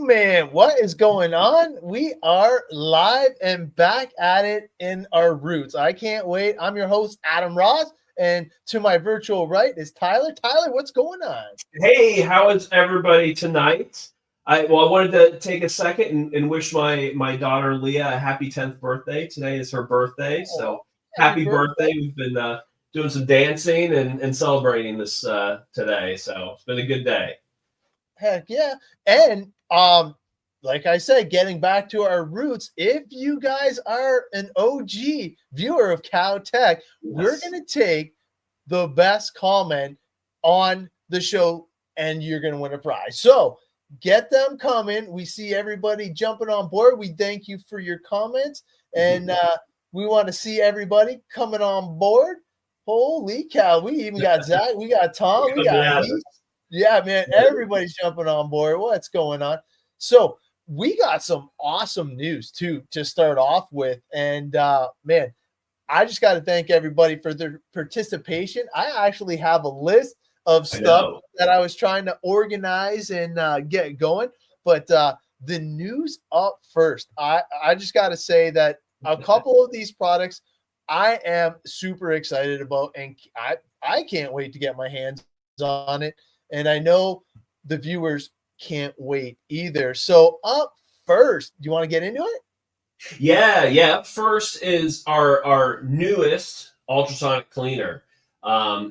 man, what is going on? We are live and back at it in our roots. I can't wait. I'm your host, Adam Ross, and to my virtual right is Tyler. Tyler, what's going on? Hey, how is everybody tonight? I wanted to take a second and wish my daughter Leah a happy 10th birthday. Today is her birthday, so happy birthday. We've been doing some dancing and celebrating this today, so it's been a good day. Heck yeah. And like I said, getting back to our roots, if you guys are an OG viewer of Cow Tech, we're going to take the best comment on the show and you're going to win a prize. So get them coming. We see everybody jumping on board. We thank you for your comments, and we want to see everybody coming on board. Holy cow. We even got Zach. We got Tom. We got Heath. Yeah, man, everybody's jumping on board. What's going on? So we got some awesome news too to start off with. And man, I just got to thank everybody for their participation. I actually have a list of stuff that I was trying to organize and get going. But the news up first. I just got to say that a couple of these products I am super excited about, and I can't wait to get my hands on it. And I know the viewers can't wait either. So up first, do you want to get into it? Yeah. Up first is our newest ultrasonic cleaner.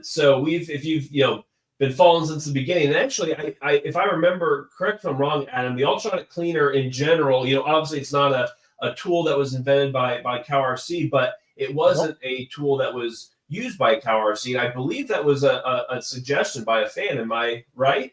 So if you've been following since the beginning, and actually, I if I remember correct, if I'm wrong, Adam, the ultrasonic cleaner in general, obviously it's not a tool that was invented by CowRC, but it wasn't a tool that was used by CowRC. I believe that was a suggestion by a fan. Am I right?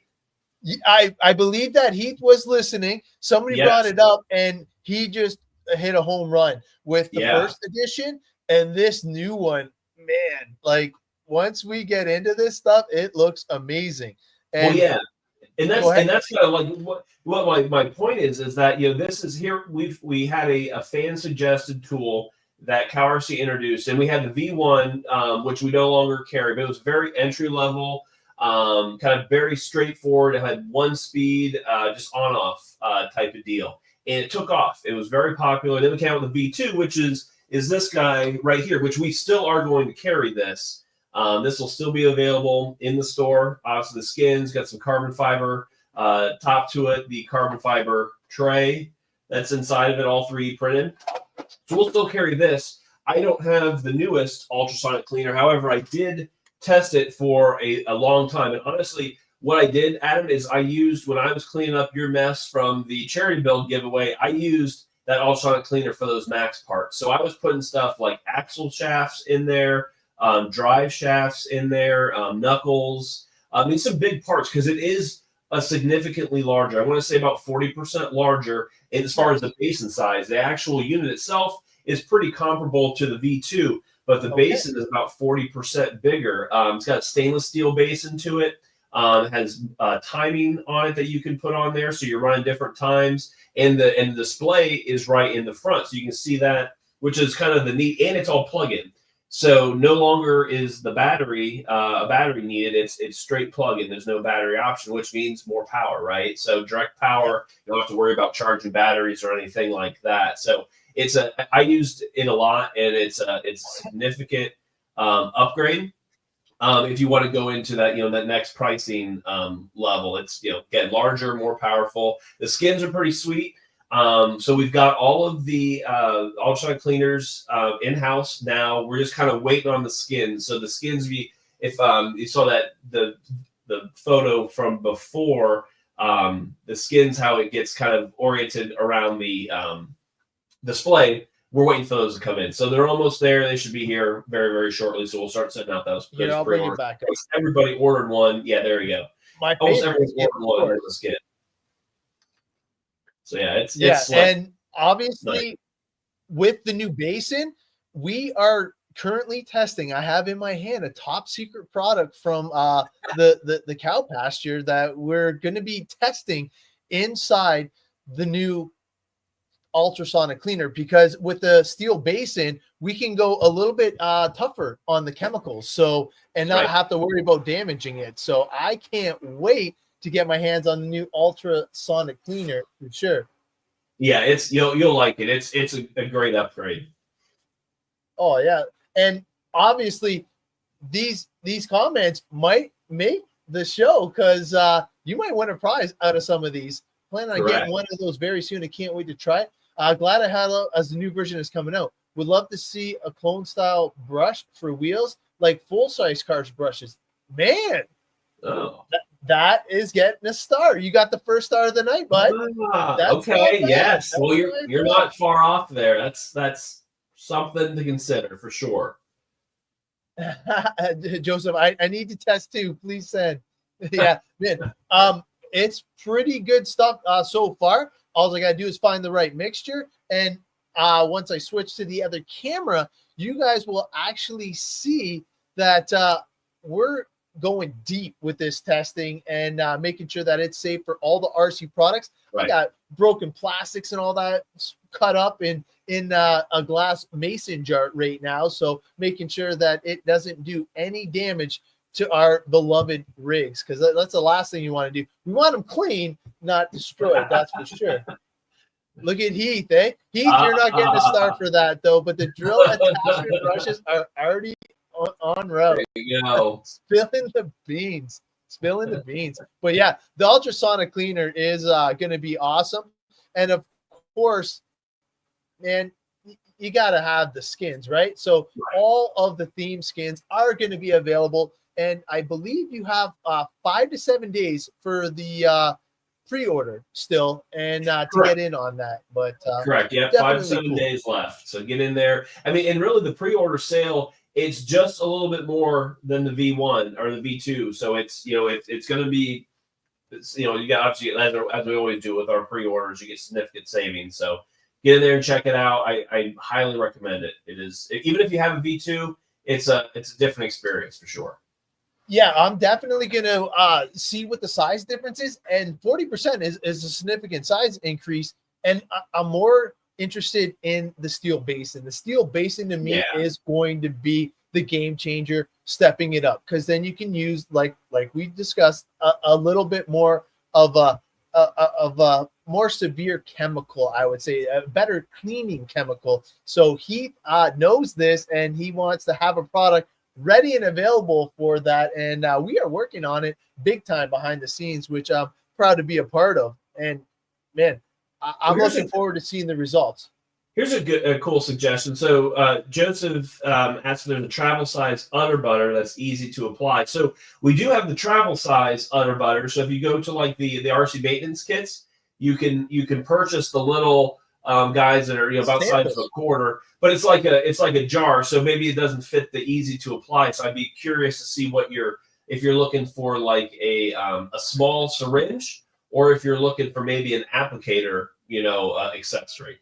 I believe that Heath was listening. Somebody brought it up, and he just hit a home run with the first edition and this new one. Man, like once we get into this stuff, it looks amazing. And and that's kind of like what my point is that this is here we had a fan suggested tool that CowRC introduced, and we had the V1, which we no longer carry, but it was very entry level, kind of very straightforward. It had one speed, just on off type of deal, and it took off. It was very popular. Then we came out with the V2, which is this guy right here, which we still are going to carry this. This will still be available in the store. Obviously, the skin's got some carbon fiber top to it, the carbon fiber tray that's inside of it, all 3D printed. So we'll still carry this. I don't have the newest ultrasonic cleaner. However, I did test it for a long time. And honestly, what I did, Adam, is I used, when I was cleaning up your mess from the charity build giveaway, I used that ultrasonic cleaner for those max parts. So I was putting stuff like axle shafts in there, drive shafts in there, knuckles. I mean, some big parts, because it is a significantly larger. I want to say about 40% larger as far as the basin size. The actual unit itself is pretty comparable to the V2, but the basin is about 40% bigger. It's got a stainless steel basin to it. It has timing on it that you can put on there, so you're running different times. And the display is right in the front, so you can see that, which is kind of the neat. And it's all plug-in. So no longer is the battery a battery needed. It's straight plug-in. There's no battery option, which means more power, right? So direct power. You don't have to worry about charging batteries or anything like that. So I used it a lot, and it's a significant upgrade. If you want to go into that, that next pricing level, it's getting larger, more powerful. The skins are pretty sweet. So we've got all of the ultrasonic cleaners in-house now. We're just kind of waiting on the skins. So the skins, if you saw that the photo from before, the skins, how it gets kind of oriented around the display, we're waiting for those to come in. So they're almost there. They should be here very, very shortly. So we'll start setting out those. I'll bring it back up. Everybody ordered one. Yeah, there you go. Almost everyone's ordered one for the skin. So it's and obviously with the new basin, we are currently testing. I have in my hand a top secret product from the cow pasture that we're going to be testing inside the new ultrasonic cleaner, because with the steel basin, we can go a little bit tougher on the chemicals, and not have to worry about damaging it. So I can't wait to get my hands on the new Ultrasonic Cleaner for sure. Yeah, you'll like it. It's a great upgrade. Oh yeah, and obviously these comments might make the show because you might win a prize out of some of these. Plan on getting one of those very soon. I can't wait to try it. Glad I had it as the new version is coming out. Would love to see a clone style brush for wheels like full size cars brushes. Man, that is getting a star. You got the first star of the night, bud. Okay, yes. Well, you're not far off there. That's something to consider for sure. Joseph, I need to test too. Please send. Yeah, man. It's pretty good stuff so far. All I gotta do is find the right mixture, and once I switch to the other camera, you guys will actually see that we're going deep with this testing and making sure that it's safe for all the RC products. I got broken plastics and all that cut up in a glass mason jar right now, so making sure that it doesn't do any damage to our beloved rigs, because that's the last thing you want to do. We want them clean, not destroyed. That's for sure. Look at Heath, eh? Heath, you're not getting a star for that though, but the drill attachment brushes are already on route. There you go. Spilling the beans. But yeah, the Ultrasonic Cleaner is going to be awesome. And of course, man, you got to have the skins, right? So all of the theme skins are going to be available. And I believe you have 5 to 7 days for the pre-order still, and to get in on that. But correct, yeah, 5 to 7 days left. So get in there. I mean, and really the pre-order sale, it's just a little bit more than the V1 or the V2. So it's it's going to be, you got obviously as we always do with our pre-orders, you get significant savings. So get in there and check it out. I highly recommend it. It is, even if you have a V2, it's a different experience for sure. Yeah, I'm definitely going to see what the size difference is. And 40% is a significant size increase. And I'm more interested in the steel basin. The steel basin to me is going to be the game changer, stepping it up. Because then you can use, like we discussed, a little bit more of a more severe chemical, I would say, a better cleaning chemical. So he knows this, and he wants to have a product ready and available for that, and we are working on it big time behind the scenes, which I'm proud to be a part of. And man, I'm looking forward to seeing the results. Here's a cool suggestion. So Joseph asked if there's a travel size udder butter that's easy to apply. So we do have the travel size udder butter. So if you go to like the RC maintenance kits, you can purchase the little guys that are about the size of a quarter, but it's like a jar, so maybe it doesn't fit the easy to apply. So I'd be curious to see if you're looking for like a small syringe, or if you're looking for maybe an applicator, accessory.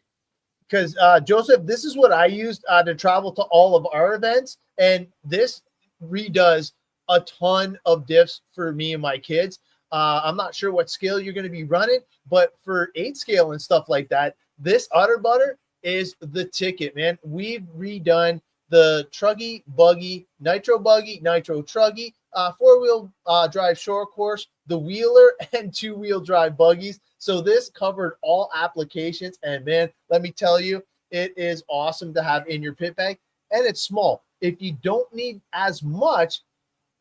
Because Joseph, this is what I used to travel to all of our events, and this redoes a ton of diffs for me and my kids. I'm not sure what scale you're going to be running, but for 8 scale and stuff like that, this udder butter is the ticket, man. We've redone the truggy, buggy, nitro truggy, 4-wheel drive short course, the wheeler, and 2-wheel drive buggies. So this covered all applications, and man, let me tell you, it is awesome to have in your pit bag, and it's small. If you don't need as much,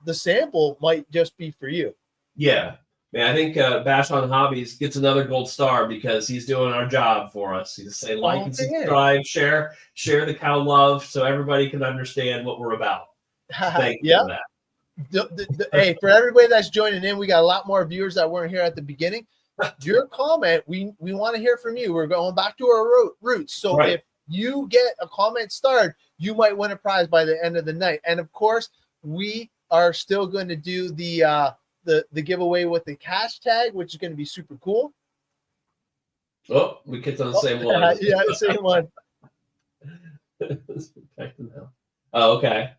the sample might just be for you. Yeah. Man, I think Bash on Hobbies gets another gold star because he's doing our job for us. He's saying like and subscribe, share the cow love, so everybody can understand what we're about. Thank you for that. Hey, for everybody that's joining in, we got a lot more viewers that weren't here at the beginning. Your comment, we want to hear from you. We're going back to our roots. So if you get a comment starred, you might win a prize by the end of the night. And of course, we are still going to do the giveaway with the cash tag, which is going to be super cool. Oh, we kicked on the same one. Yeah, same one. Oh, okay.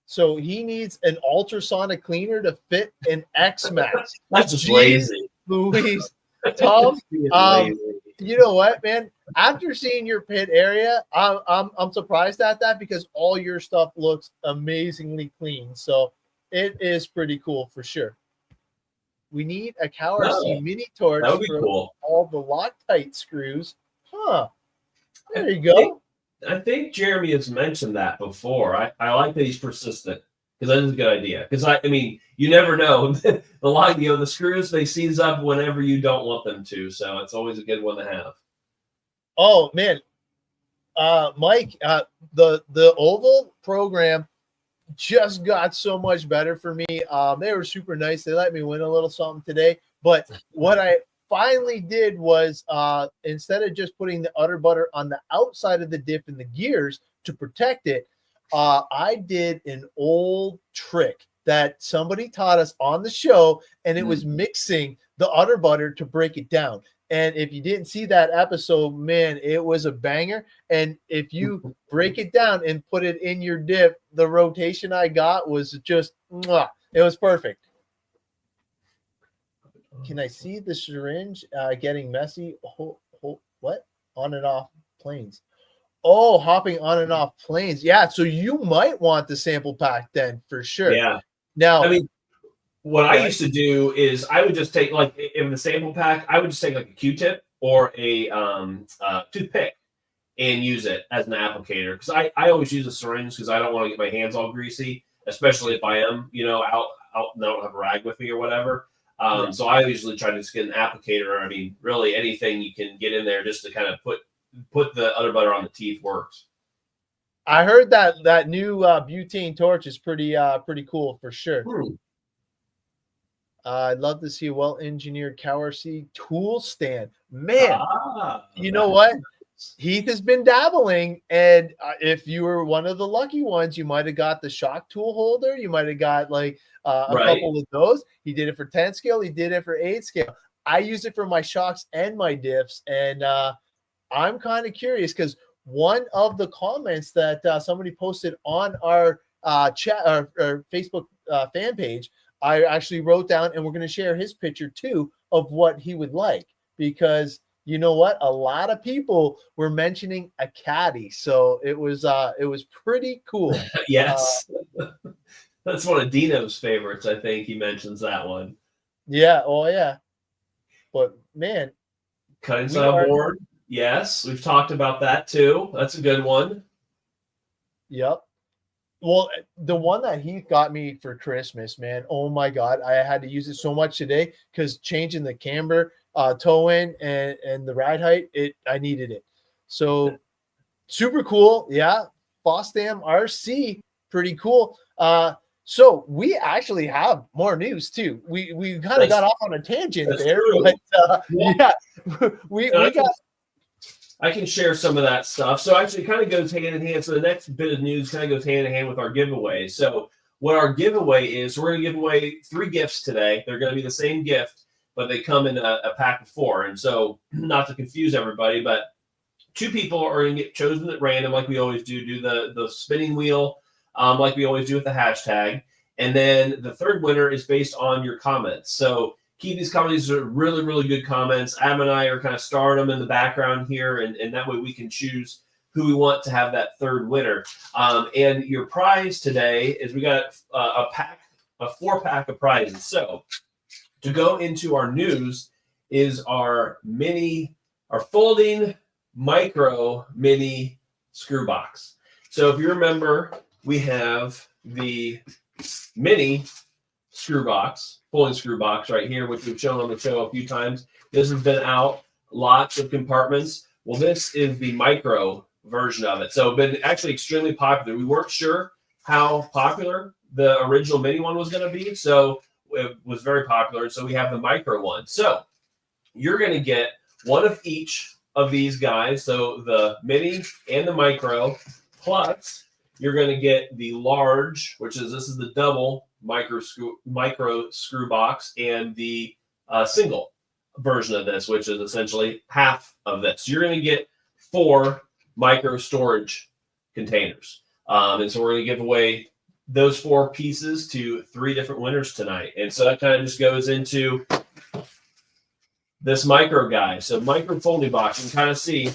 So he needs an ultrasonic cleaner to fit an X-Max. That's just lazy. Louise, Tom, you know what, man? After seeing your pit area, I'm surprised at that, because all your stuff looks amazingly clean. So It is pretty cool for sure. We need a CowRC mini torch for cool. all the Loctite screws. Huh. There you go. I think Jeremy has mentioned that before. I like that he's persistent because that is a good idea. Because I mean, you never know. The screws, they seize up whenever you don't want them to. So it's always a good one to have. Oh man. Mike, the oval program just got so much better for me. They were super nice. They let me win a little something today. But what I finally did was instead of just putting the udder butter on the outside of the diff and the gears to protect it, I did an old trick that somebody taught us on the show, and it was mixing the udder butter to break it down. And if you didn't see that episode, man, it was a banger. And if you break it down and put it in your dip, the rotation I got was just, it was perfect. Can I see the syringe getting messy? What? On and off planes. Oh, hopping on and off planes. Yeah, so you might want the sample pack then for sure. Yeah. Now, I mean, what I used to do is I would just take, like, in the sample pack, I would just take like a Q-tip or a toothpick and use it as an applicator. Because I always use a syringe because I don't want to get my hands all greasy, especially if I am, out and I don't have a rag with me or whatever. So I usually try to just get an applicator. I mean, really anything you can get in there just to kind of put the udder butter on the teeth works. I heard that new butane torch is pretty cool for sure. I'd love to see a well-engineered CowRC tool stand. Man, you know what? Heath has been dabbling, and if you were one of the lucky ones, you might have got the shock tool holder. You might have got like a couple of those. He did it for 10 scale. He did it for 8 scale. I use it for my shocks and my diffs, and I'm kind of curious because one of the comments that somebody posted on our chat or Facebook fan page, I actually wrote down, and we're going to share his picture too of what he would like, because you know what? A lot of people were mentioning a caddy. So it was pretty cool. Yes. That's one of Dino's favorites. I think he mentions that one. Yeah. Oh yeah. But man, cutting style board. Yes. We've talked about that too. That's a good one. Yep. Well, the one that Heath got me for Christmas, man, oh my God, I had to use it so much today because changing the camber, toe in and the ride height, I needed it. So super cool. Yeah. Fosdam RC, pretty cool. So we actually have more news too. We kind of got off on a tangent there, but yeah, we got. I can share some of that stuff. So actually it kind of goes hand in hand. So the next bit of news kind of goes hand in hand with our giveaway. So what our giveaway is, we're going to give away 3 gifts today. They're going to be the same gift, but they come in a pack of 4. And so not to confuse everybody, but 2 people are going to get chosen at random, like we always do the spinning wheel, like we always do with the hashtag. And then the 3rd winner is based on your comments. So keep these comments. These are really, really good comments. Adam and I are kind of starring them in the background here, and that way we can choose who we want to have that 3rd winner. And your prize today is we got a 4-pack of prizes. So to go into our news is our folding micro mini screw box. So if you remember, we have the mini screw box, folding screw box right here, which we've shown on the show a few times. This has been out, lots of compartments. Well, this is the micro version of it. So been actually extremely popular. We weren't sure how popular the original mini one was going to be, so it was very popular. So we have the micro one. So you're going to get one of each of these guys. So the mini and the micro, plus you're going to get the large, this is the double micro screw box, and the single version of this, which is essentially half of this. So you're going to get 4 micro storage containers. And so we're going to give away those 4 pieces to 3 different winners tonight. And so that kind of just goes into this micro guy. So micro folding box, you can kind of see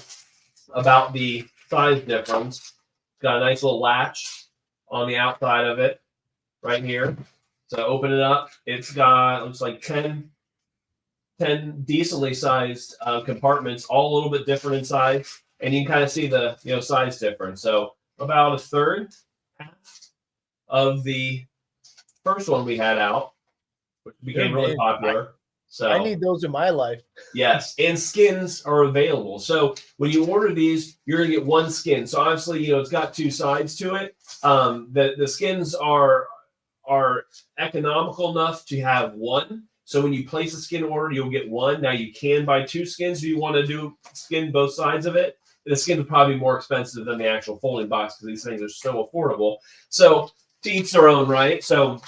about the size difference. It's got a nice little latch on the outside of it right here. So open it up. It's got, looks like 10 decently sized compartments, all a little bit different in size. And you can kind of see the size difference. So about a third, half of the first one we had out, which became really popular. So I need those in my life. Yes, and skins are available. So when you order these, you're gonna get one skin. So obviously, it's got two sides to it. The skins are economical enough to have one. So when you place a skin order, you'll get one. Now you can buy two skins if you want to do skin both sides of it. The skin would probably be more expensive than the actual folding box because these things are so affordable. So to each their own, right? So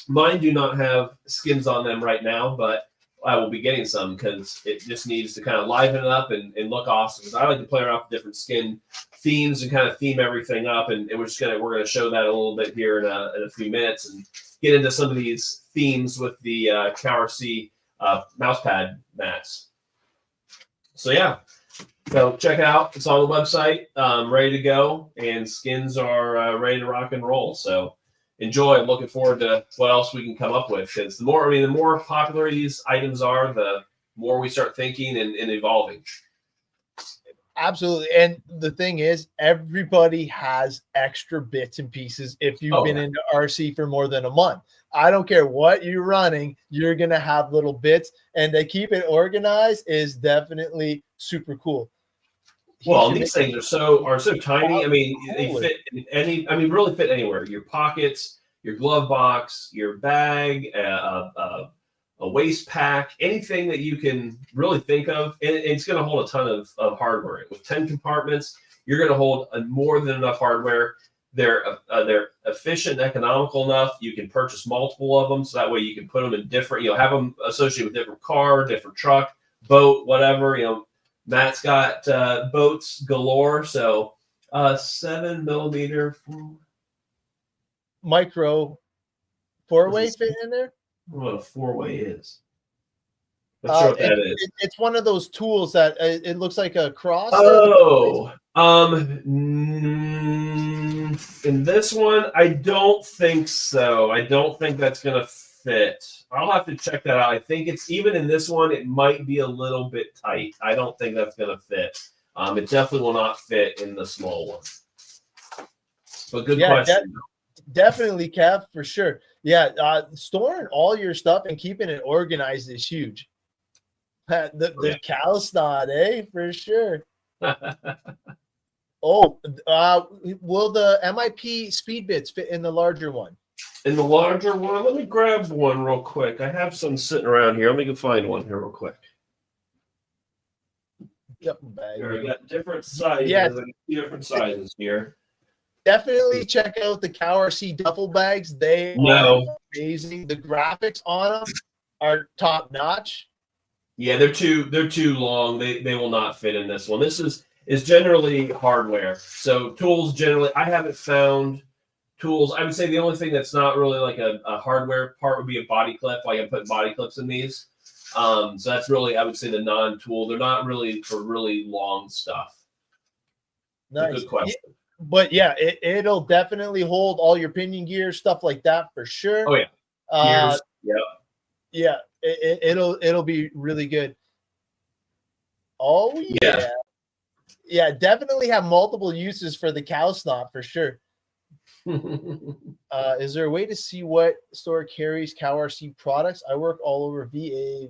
mine do not have skins on them right now, but I will be getting some because it just needs to kind of liven it up and look awesome. Because I like to play around with different skin themes and kind of theme everything up, and we're gonna show that a little bit here in a few minutes and get into some of these themes with the CowRC mousepad mats. So yeah, so check it out. It's on the website, ready to go, and skins are ready to rock and roll. So enjoy. I'm looking forward to what else we can come up with, because the more popular these items are, the more we start thinking and evolving. Absolutely. And the thing is, everybody has extra bits and pieces. If you've been into RC for more than a month, I don't care what you're running, you're going to have little bits, and to keep it organized is definitely super cool. Well, these things are so tiny. I mean, they fit in really fit anywhere. Your pockets, your glove box, your bag, a waist pack, anything that you can really think of. And it's going to hold a ton of hardware. With 10 compartments, you're going to hold more than enough hardware. They're efficient and economical enough. You can purchase multiple of them, so that way you can put them in different, have them associated with different car, different truck, boat, whatever, Matt's got boats galore, so 7mm micro 4-way fit in there. What a 4-way is. Not sure what that is. It's one of those tools that it looks like a cross. In this one, I don't think so. I don't think that's gonna fit. I'll have to check that out. I think it's even in this one, it might be a little bit tight. I don't think that's going to fit. It definitely will not fit in the small one. But good question. Definitely, Kev, for sure. Yeah, storing all your stuff and keeping it organized is huge. The cow snot, for sure. Will the MIP speed bits fit in the larger one? In the larger one, let me grab one real quick. I have some sitting around here. Let me go find one here real quick. Yep, here, we got different sizes. Yeah, different sizes here. Definitely check out the CowRC duffel bags. They are amazing. The graphics on them are top notch. Yeah, they're too long. They will not fit in this one. This is generally hardware. So tools generally, I haven't found tools. I would say the only thing that's not really like a hardware part would be a body clip. Like I'm putting body clips in these. So that's really, I would say, the non-tool. They're not really for really long stuff. Nice. Good question. But yeah, it'll definitely hold all your pinion gear, stuff like that for sure. Oh yeah. Gears. Yeah. It'll be really good. Oh yeah. Yeah, definitely have multiple uses for the cow snot for sure. Is there a way to see what store carries CowRC products? I work all over VA,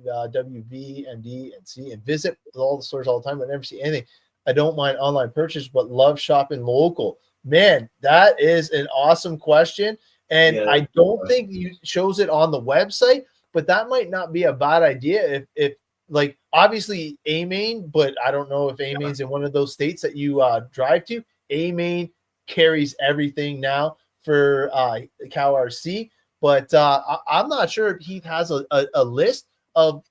WV, MD, and C, and visit all the stores all the time, but never see anything. I don't mind online purchase, but love shopping local. Man, that is an awesome question. And I don't think you shows it on the website, but that might not be a bad idea if like obviously A-Main, but I don't know if A-Main's in one of those states that you drive to. A-Main carries everything now for CowRC, but I'm not sure if he has a list of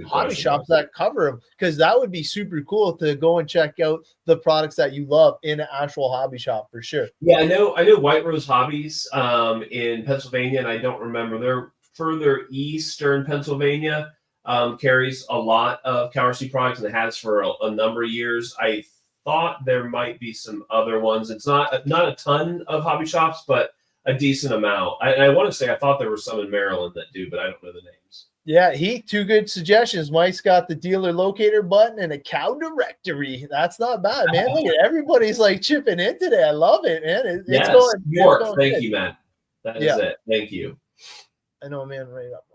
hobby shops that cover them, because that would be super cool to go and check out the products that you love in an actual hobby shop for sure. Yeah, I know White Rose Hobbies in Pennsylvania, and I don't remember, they're further eastern Pennsylvania, carries a lot of CowRC products, and it has for a number of years. I thought there might be some other ones. It's not a ton of hobby shops, but a decent amount. I want to say I thought there were some in Maryland that do, but I don't know the names. Yeah, two good suggestions. Mike's got the dealer locator button and a cow directory. That's not bad, man. Look at everybody's like chipping in today. I love it, man. It's going. York. It's going Thank good. you, Matt. That is it. Thank you. I know, man. Right up.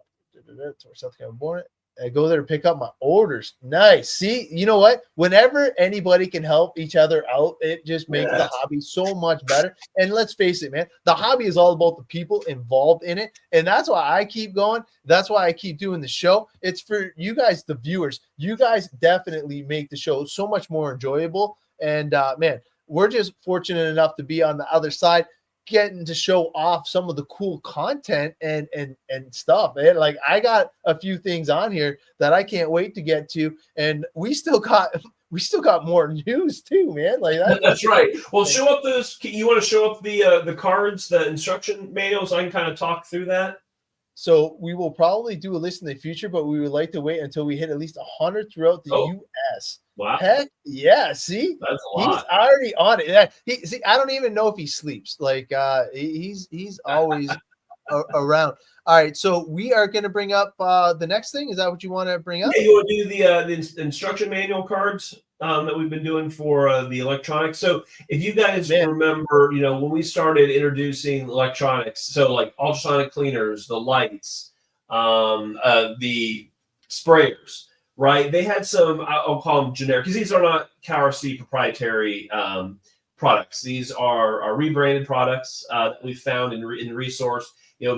Or something I'm born. I go there to pick up my orders. Nice. See, you know what? Whenever anybody can help each other out, it just makes the hobby so much better. And let's face it, man, the hobby is all about the people involved in it. And that's why I keep going. That's why I keep doing the show. It's for you guys, the viewers. You guys definitely make the show so much more enjoyable. And man, we're just fortunate enough to be on the other side, getting to show off some of the cool content and stuff, man. Like I got a few things on here that I can't wait to get to, and we still got more news too, man. Like that's right. Well, show up those. You want to show up the cards, the instruction manuals? I can kind of talk through that. So we will probably do a list in the future, but we would like to wait until we hit at least 100 throughout the U.S. Wow. Heck yeah. See, that's a lot. He's already on it. See, I don't even know if he sleeps. Like he's always around. All right. So we are going to bring up the next thing. Is that what you want to bring up? Yeah, you want to do the instruction manual cards that we've been doing for the electronics. So if you guys remember, when we started introducing electronics, so like ultrasonic cleaners, the lights, the sprayers, right? They had some, I'll call them generic, because these are not CowRC proprietary products. These are rebranded products that we found in resource,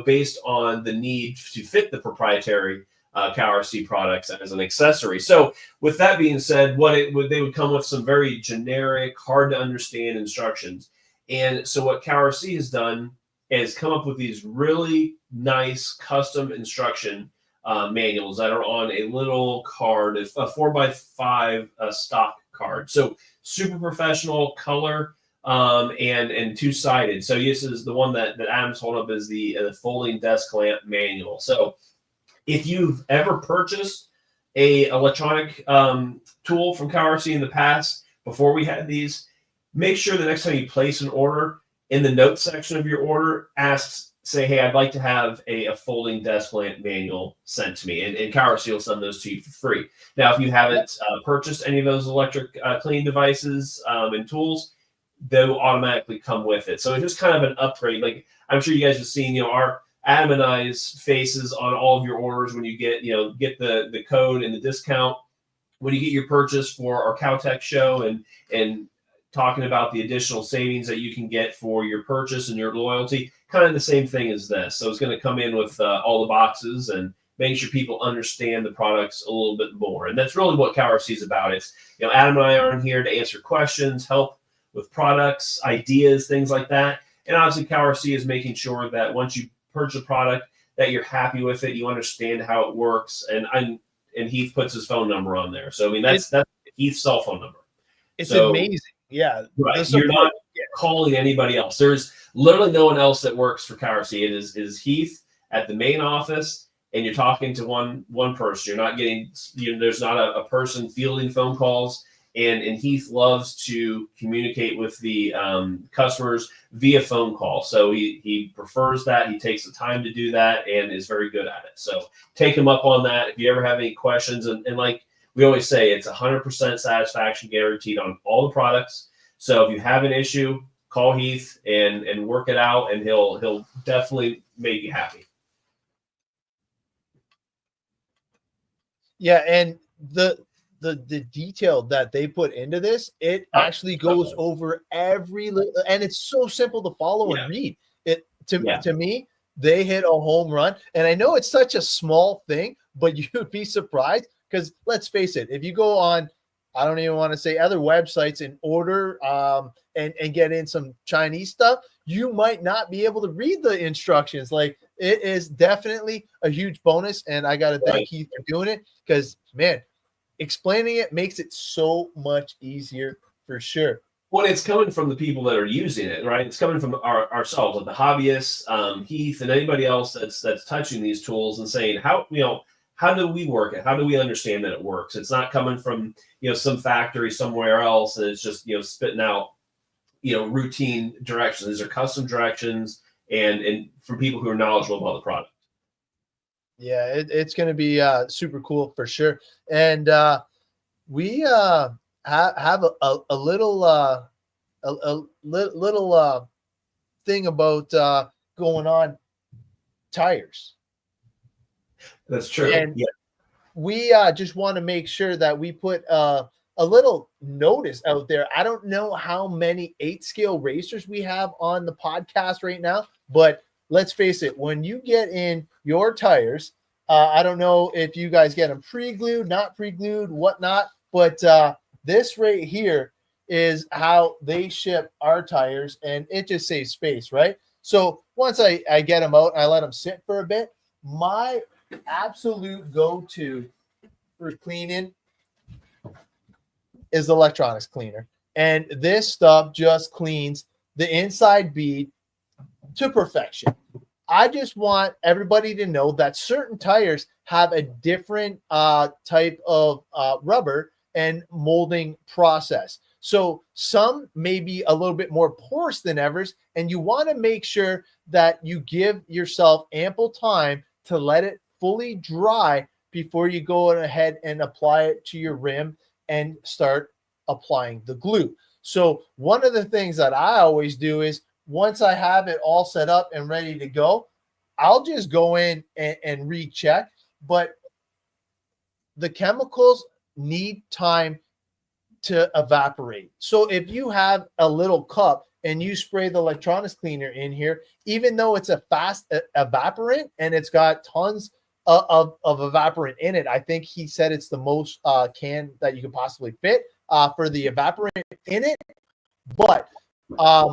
based on the need to fit the proprietary CowRC products as an accessory. So with that being said, they would come with some very generic, hard to understand instructions. And so what CowRC has done is come up with these really nice custom instruction manuals that are on a little card, a 4x5 stock card. So super professional color and two-sided. So this is the one that Adam's holding up is the folding desk lamp manual. So if you've ever purchased a electronic tool from CowRC in the past, before we had these, make sure the next time you place an order, in the notes section of your order, say, hey, I'd like to have a folding desk lamp manual sent to me. And CowRC will send those to you for free. Now, if you haven't purchased any of those electric cleaning devices and tools, they'll automatically come with it. So it's just kind of an upgrade. Like I'm sure you guys have seen, our Adam and I's faces on all of your orders when you get the code and the discount when you get your purchase for our CowTech show and talking about the additional savings that you can get for your purchase and your loyalty. Kind of the same thing as this. So it's going to come in with all the boxes and making sure people understand the products a little bit more. And that's really what CowRC is about. It's, Adam and I are in here to answer questions, help with products, ideas, things like that. And obviously CowRC is making sure that once you purchase a product that you're happy with it, you understand how it works, and Heath puts his phone number on there. So I mean that's Heath's cell phone number. It's amazing. Yeah. Right. You're not calling anybody else. There's literally no one else that works for CowRC. It is Heath at the main office, and you're talking to one person. You're not getting there's not a person fielding phone calls. And Heath loves to communicate with the customers via phone call. So he prefers that. He takes the time to do that and is very good at it. So take him up on that. If you ever have any questions, and like we always say, it's 100% satisfaction guaranteed on all the products. So if you have an issue, call Heath and work it out, and he'll definitely make you happy. Yeah, and the detail that they put into this, it actually goes over every little, and it's so simple to follow and read. It to me, they hit a home run. And I know it's such a small thing, but you'd be surprised, because let's face it, if you go on, I don't even want to say other websites, and order and get in some Chinese stuff, you might not be able to read the instructions. Like, it is definitely a huge bonus, and I got to thank Keith for doing it, because man, explaining it makes it so much easier for sure. Well, it's coming from the people that are using it, right? It's coming from ourselves, like the hobbyists, Heath, and anybody else that's touching these tools and saying, how do we work it? How do we understand that it works? It's not coming from some factory somewhere else, and it's just spitting out routine directions. These are custom directions and from people who are knowledgeable about the product. Yeah, it's going to be super cool for sure. And we have a little little thing about going on tires. That's true. And yeah. We just want to make sure that we put a little notice out there. I don't know how many 8-scale racers we have on the podcast right now, but let's face it, when you get in your tires, I don't know if you guys get them pre-glued, not pre-glued, whatnot, but this right here is how they ship our tires, and it just saves space, right? So once I get them out, I let them sit for a bit. My absolute go-to for cleaning is the electronics cleaner. And this stuff just cleans the inside bead to perfection. I just want everybody to know that certain tires have a different type of rubber and molding process. So some may be a little bit more porous than others, and you want to make sure that you give yourself ample time to let it fully dry before you go ahead and apply it to your rim and start applying the glue. So one of the things that I always do is once I have it all set up and ready to go, I'll just go in and recheck. But the chemicals need time to evaporate. So if you have a little cup and you spray the electronics cleaner in here, even though it's a fast evaporant and it's got tons of evaporant in it, I think he said it's the most can that you could possibly fit for the evaporant in it. But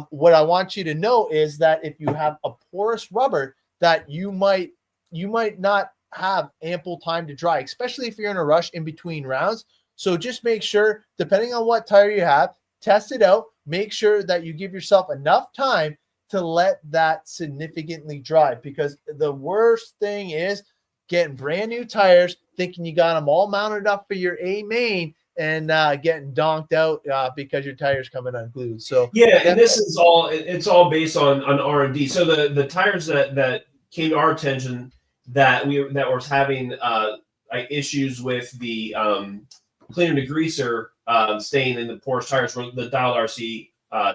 what I want you to know is that if you have a porous rubber, that you might not have ample time to dry, especially if you're in a rush in between rounds. So just make sure, depending on what tire you have, test it out. Make sure that you give yourself enough time to let that significantly dry, because the worst thing is getting brand new tires, thinking you got them all mounted up for your A main, and getting donked out because your tire's coming unglued. So yeah, and this is all, it's all based on R&D. So the tires that came to our attention that was having issues with the cleaner degreaser staying in the porous tires were the Dial RC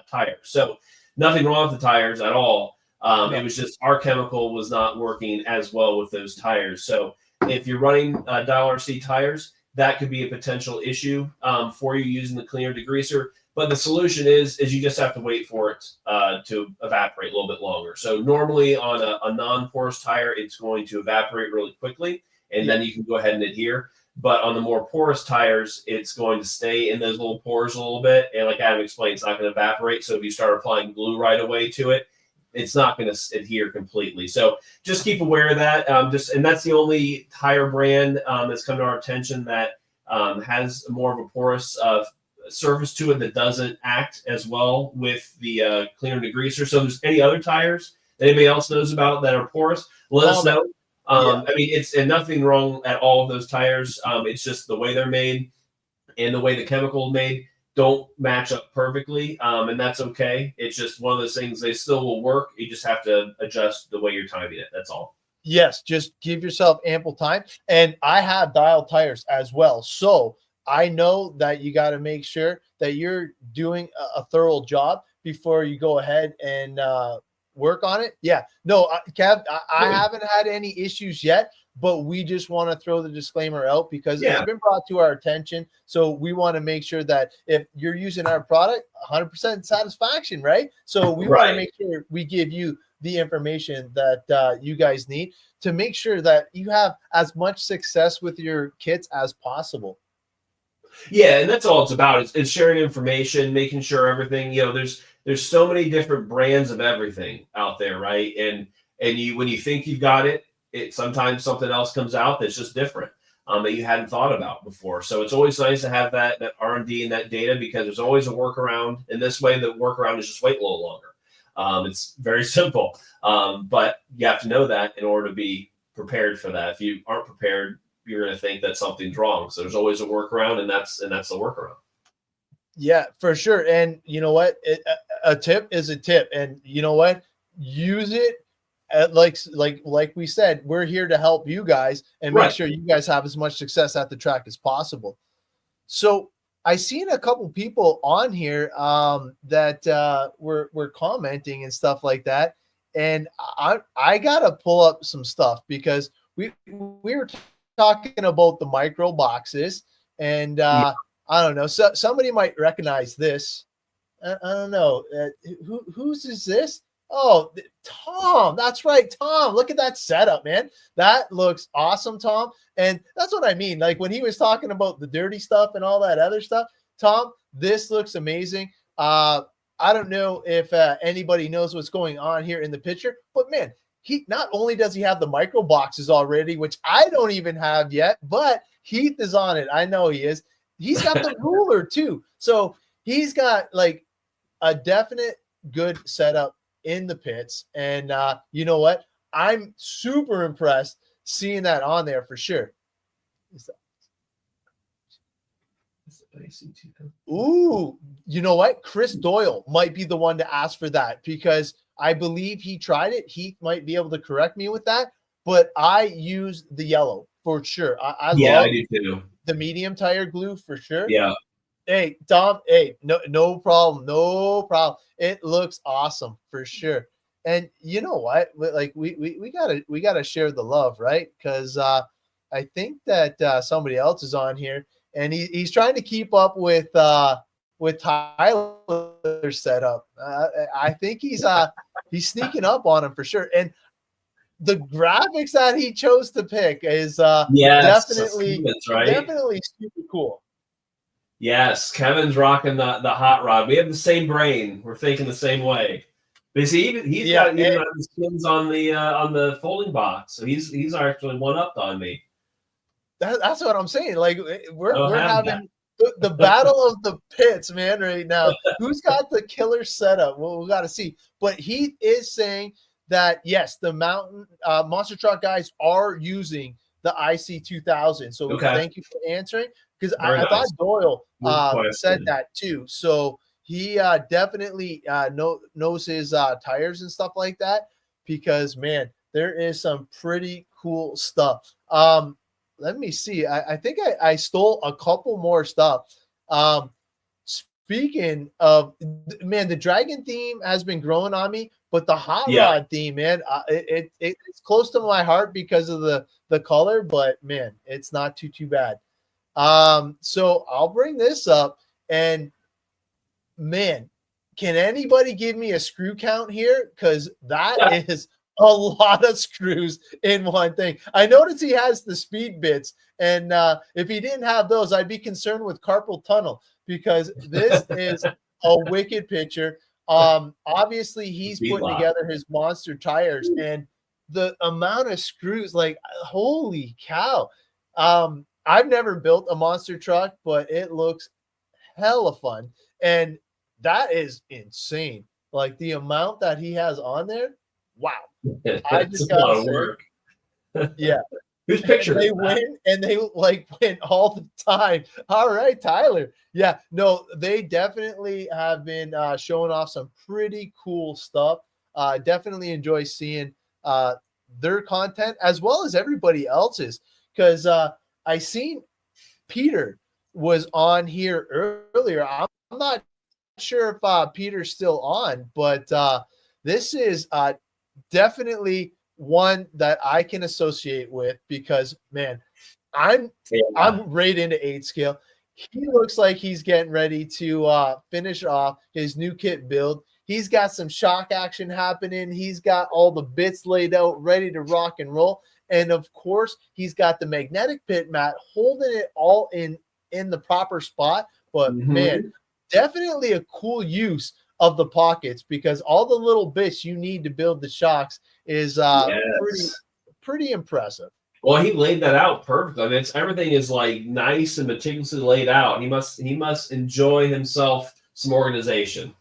tires. So nothing wrong with the tires at all. No. It was just our chemical was not working as well with those tires. So if you're running Dial RC tires, that could be a potential issue for you using the cleaner degreaser. But the solution is you just have to wait for it to evaporate a little bit longer. So normally on a non-porous tire, it's going to evaporate really quickly, and then you can go ahead and adhere. But on the more porous tires, it's going to stay in those little pores a little bit. And like Adam explained, it's not going to evaporate. So if you start applying glue right away to it, it's not going to adhere completely. So just keep aware of that. And that's the only tire brand that's come to our attention that has more of a porous surface to it that doesn't act as well with the cleaner degreaser. So if there's any other tires that anybody else knows about that are porous, let us know. I mean, it's nothing wrong at all with those tires. It's just the way they're made and the way the chemical made don't match up perfectly, and that's okay. It's just one of those things. They still will work. You just have to adjust the way you're timing it. That's all. Yes, just give yourself ample time. And I have Dial tires as well, so I know that you got to make sure that you're doing a thorough job before you go ahead and work on it. Yeah, no, Kev, I haven't had any issues yet, but we just want to throw the disclaimer out because it's been brought to our attention. So we want to make sure that if you're using our product, 100% satisfaction, right? So we want to make sure we give you the information that you guys need to make sure that you have as much success with your kits as possible. Yeah, and that's all it's about. It's sharing information, making sure everything, there's so many different brands of everything out there, right? And you, when you think you've got it, sometimes something else comes out that's just different that you hadn't thought about before. So it's always nice to have that R&D and that data, because there's always a workaround. In this way, the workaround is just wait a little longer. It's very simple, but you have to know that in order to be prepared for that. If you aren't prepared, you're going to think that something's wrong. So there's always a workaround, and that's the workaround. Yeah, for sure. And you know what? A tip is a tip. And you know what? use it. Like we said, we're here to help you guys and make sure you guys have as much success at the track as possible. So I seen a couple people on here that were commenting and stuff like that, and I gotta pull up some stuff because we were talking about the micro boxes, and I don't know. So somebody might recognize this. I don't know. Whose is this? Oh, Tom. That's right, Tom. Look at that setup, man. That looks awesome, Tom. And that's what I mean. Like when he was talking about the dirty stuff and all that other stuff, Tom, this looks amazing. I don't know if anybody knows what's going on here in the picture, but man, he not only does he have the micro boxes already, which I don't even have yet, but Heath is on it. I know he is. He's got the ruler too. So he's got like a definite good setup in the pits. And you know what? I'm super impressed seeing that on there for sure. Ooh, you know what? Chris Doyle might be the one to ask for that because I believe he tried it. He might be able to correct me with that, but I use the yellow for sure. I love I do too. The medium tire glue for sure. Yeah. Hey, Tom, hey, no problem. No problem. It looks awesome for sure. And you know what? Like we gotta share the love, right? Because I think that somebody else is on here and he's trying to keep up with Tyler's setup. I think he's sneaking up on him for sure. And the graphics that he chose to pick is definitely super cool. Yes, Kevin's rocking the hot rod. We have the same brain. We're thinking the same way. But see, he's got even the skins on the folding box, so he's actually one up on me. That's what I'm saying. Like we're having the battle of the pits, man, right now. Who's got the killer setup? Well, we got to see. But he is saying that yes, the mountain monster truck guys are using the IC 2000. So thank you for answering. Because I thought Doyle said that too. So he definitely knows his tires and stuff like that because, man, there is some pretty cool stuff. Let me see. I think I stole a couple more stuff. Speaking of, man, the dragon theme has been growing on me, but the hot rod theme, man, it's close to my heart because of the color, but, man, it's not too bad. So I'll bring this up and man, can anybody give me a screw count here? Because that is a lot of screws in one thing. I noticed he has the speed bits, and if he didn't have those, I'd be concerned with carpal tunnel because this is a wicked picture. Obviously he's putting together his monster tires and the amount of screws, like holy cow. I've never built a monster truck, but it looks hella fun. And that is insane. Like the amount that he has on there. Wow. I just got to work. Yeah. Whose picture? They win and they like win all the time. All right, Tyler. Yeah, no, they definitely have been showing off some pretty cool stuff. Definitely enjoy seeing their content as well as everybody else's because I seen Peter was on here earlier. I'm not sure if Peter's still on, but this is definitely one that I can associate with because, man, I'm right into 8 scale. He looks like he's getting ready to finish off his new kit build. He's got some shock action happening. He's got all the bits laid out, ready to rock and roll. And of course, he's got the magnetic pit mat holding it all in the proper spot. But man, definitely a cool use of the pockets because all the little bits you need to build the shocks is pretty impressive. Well, he laid that out perfectly. I mean, everything is like nice and meticulously laid out. He must enjoy himself some organization.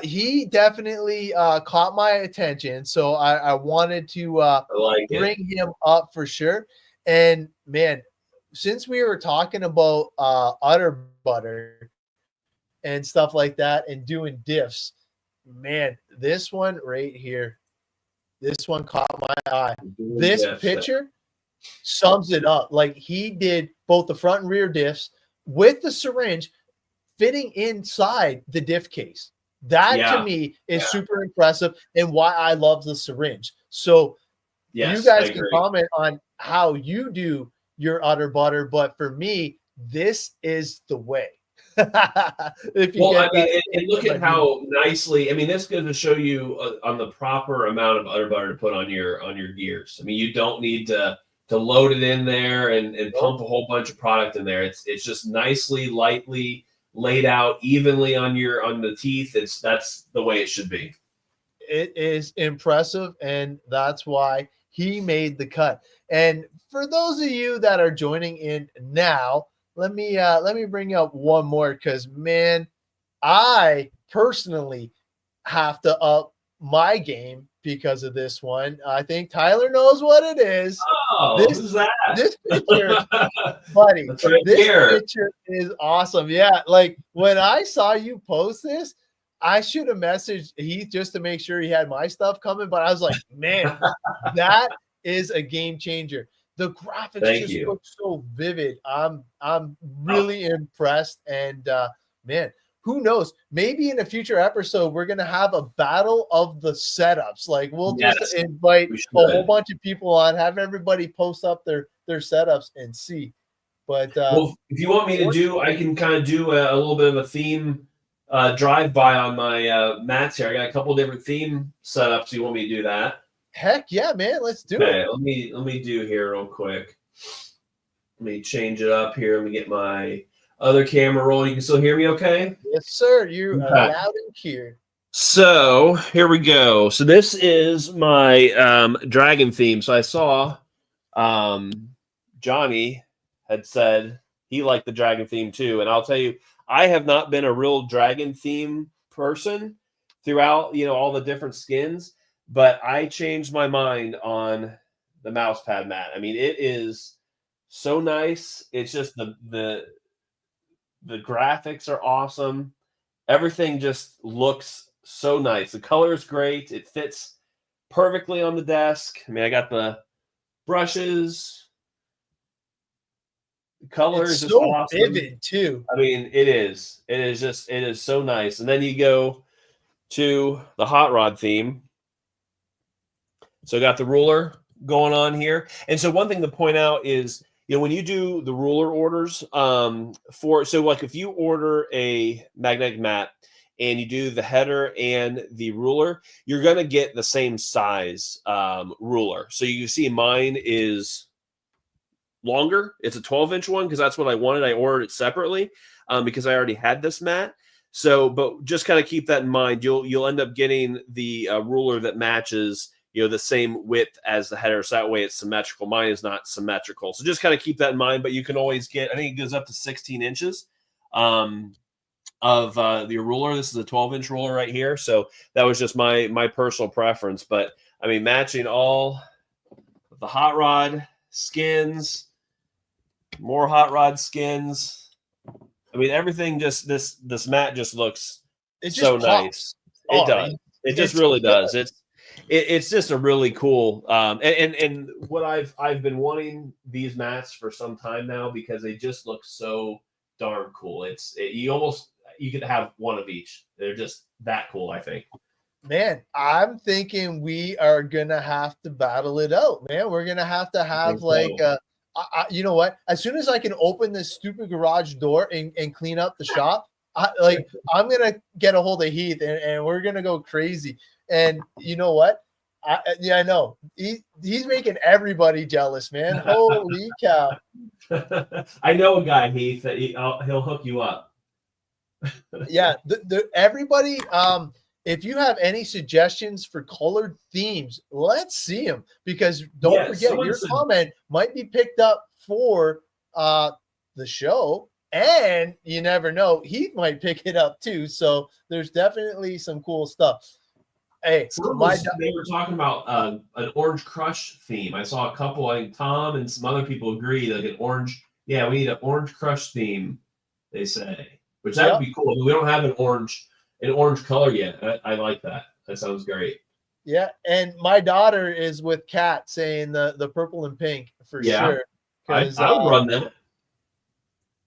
He definitely caught my attention, so I wanted to bring him up for sure. And man, since we were talking about Utter Butter and stuff like that and doing diffs, man, this one right here, this one caught my eye. This picture sums it up. Like, he did both the front and rear diffs with the syringe fitting inside the diff case. That to me is super impressive, and why I love the syringe. So you guys can comment on how you do your udder butter, but for me, this is the way. If you and look at how nicely. I mean, this goes to show you on the proper amount of udder butter to put on your gears. I mean, you don't need to load it in there and pump a whole bunch of product in there. It's just nicely, lightly laid out evenly on the teeth. That's the way it should be. It is impressive, and that's why he made the cut. And for those of you that are joining in now, let me bring up one more, because man, I personally have to up my game because of this one. I think Tyler knows what it is. Oh, who's that? This picture, buddy. Right, this picture is awesome. Yeah, like when I saw you post this, I should have messaged Heath just to make sure he had my stuff coming. But I was like, man, that is a game changer. The graphics look so vivid. I'm really impressed. And man, who knows? Maybe in a future episode, we're gonna have a battle of the setups. Like, we'll just invite a whole bunch of people on, have everybody post up their setups and see. But well, if you want me to do, I can kind of do a little bit of a theme drive-by on my mats here. I got a couple different theme setups. You want me to do that? Heck yeah, man. Let's do it. Let me do here real quick. Let me change it up here. Let me get my other camera rolling. You can still hear me okay? Yes, sir. You are loud and clear. So here we go. So this is my dragon theme. So I saw Johnny had said he liked the dragon theme too. And I'll tell you, I have not been a real dragon theme person throughout, all the different skins. But I changed my mind on the mouse pad mat. I mean, it is so nice. It's just the graphics are awesome. Everything just looks so nice. The color is great. It fits perfectly on the desk. I mean, I got the brushes. The color is just so awesome. Vivid too. I mean, it is. It is so nice. And then you go to the hot rod theme. So I got the ruler going on here. And so one thing to point out is, when you do the ruler orders like if you order a magnetic mat and you do the header and the ruler, you're going to get the same size ruler. So you see mine is longer. It's a 12-inch one because that's what I wanted. I ordered it separately because I already had this mat. So, but just kind of keep that in mind. You'll end up getting the ruler that matches the same width as the header, so that way it's symmetrical. Mine is not symmetrical, so just kind of keep that in mind. But you can always get, I think it goes up to 16 inches of the ruler. This is a 12-inch ruler right here, so that was just my personal preference. But I mean, matching all the hot rod skins, more hot rod skins. I mean, everything just this mat just looks so nice. It does. It just really does. It's just a really cool and what I've been wanting these mats for some time now because they just look so darn cool. You could have one of each. They're just that cool, I think. Man, I'm thinking we are gonna have to battle it out, man. We're gonna have like you know what? As soon as I can open this stupid garage door and clean up the shop, I'm gonna get a hold of Heath and we're gonna go crazy. And you know what? I know. He's making everybody jealous, man. Holy cow. I know a guy, Heath, that he'll hook you up. Yeah, everybody, if you have any suggestions for colored themes, let's see them. Because don't forget, your comment might be picked up for the show. And you never know, Heath might pick it up too. So there's definitely some cool stuff. Hey, they were talking about an orange crush theme. I saw a couple, I think Tom and some other people agree, like an orange. Yeah, we need an orange crush theme, they say, which that would be cool. We don't have an orange an orange color yet. I like that. That sounds great. Yeah, and my daughter is with Kat saying the purple and pink for sure. I would run that.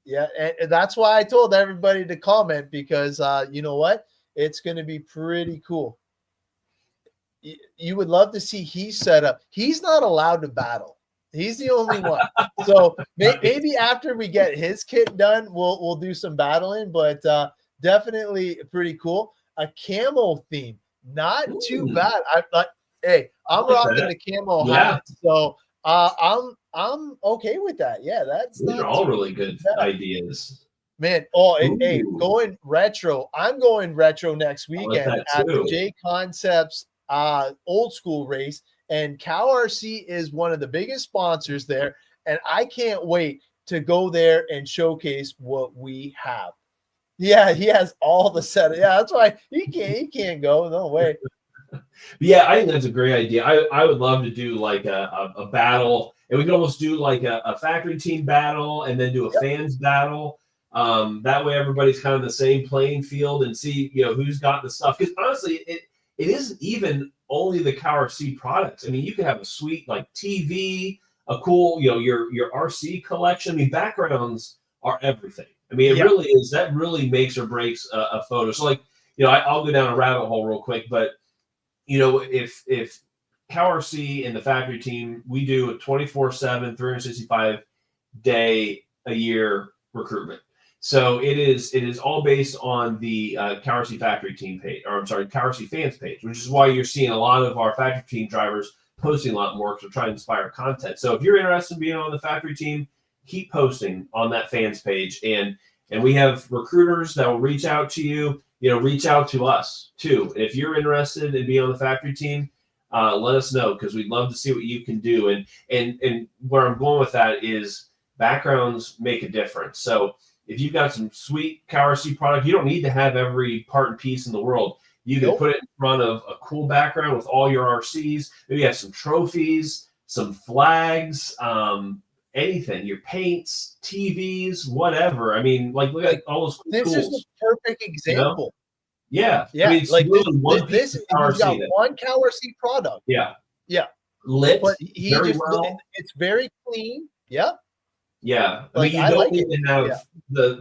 Yeah, and that's why I told everybody to comment, because you know what? It's going to be pretty cool. You would love to see he's set up. He's not allowed to battle. He's the only one. So maybe after we get his kit done, we'll do some battling, but definitely pretty cool. A camo theme, not too bad. I'm rocking the camo hat, so I'm okay with that. Yeah, these are all really good ideas, man. Hey, going retro. I'm going retro next weekend at the J Concepts old school race, and CowRC is one of the biggest sponsors there, and I can't wait to go there and showcase what we have. Yeah, he has all the set. Yeah, that's why he can't go. No way. Yeah, I think that's a great idea. I would love to do like a battle, and we could almost do like a factory team battle and then do a fans battle. That way everybody's kind of the same playing field and see, who's got the stuff. Because honestly, it isn't even only the CowRC products. I mean, you could have a sweet like TV, a cool, your RC collection. I mean, backgrounds are everything. I mean, it really is. That really makes or breaks a photo. So like, I'll go down a rabbit hole real quick, but if CowRC and the factory team, we do a 24/7, 365 day a year recruitment. So it is all based on the CowRC factory team page, or I'm sorry, CowRC Fans page, which is why you're seeing a lot of our factory team drivers posting a lot more, because we're trying to inspire content. So if you're interested in being on the factory team, keep posting on that fans page, and we have recruiters that will reach out to you. Reach out to us too. If you're interested in being on the factory team, let us know, because we'd love to see what you can do. And where I'm going with that is backgrounds make a difference. So if you've got some sweet CowRC product, you don't need to have every part and piece in the world. You can put it in front of a cool background with all your RCs. Maybe you have some trophies, some flags, anything, your paints, TVs, whatever. I mean, like, look at all those cool tools. This is a perfect example. Yeah. Yeah. I mean, it's like really this you've got one CowRC product. Yeah. Yeah. Lit. But it's very clean. Yeah. Yeah. I mean, you don't need to have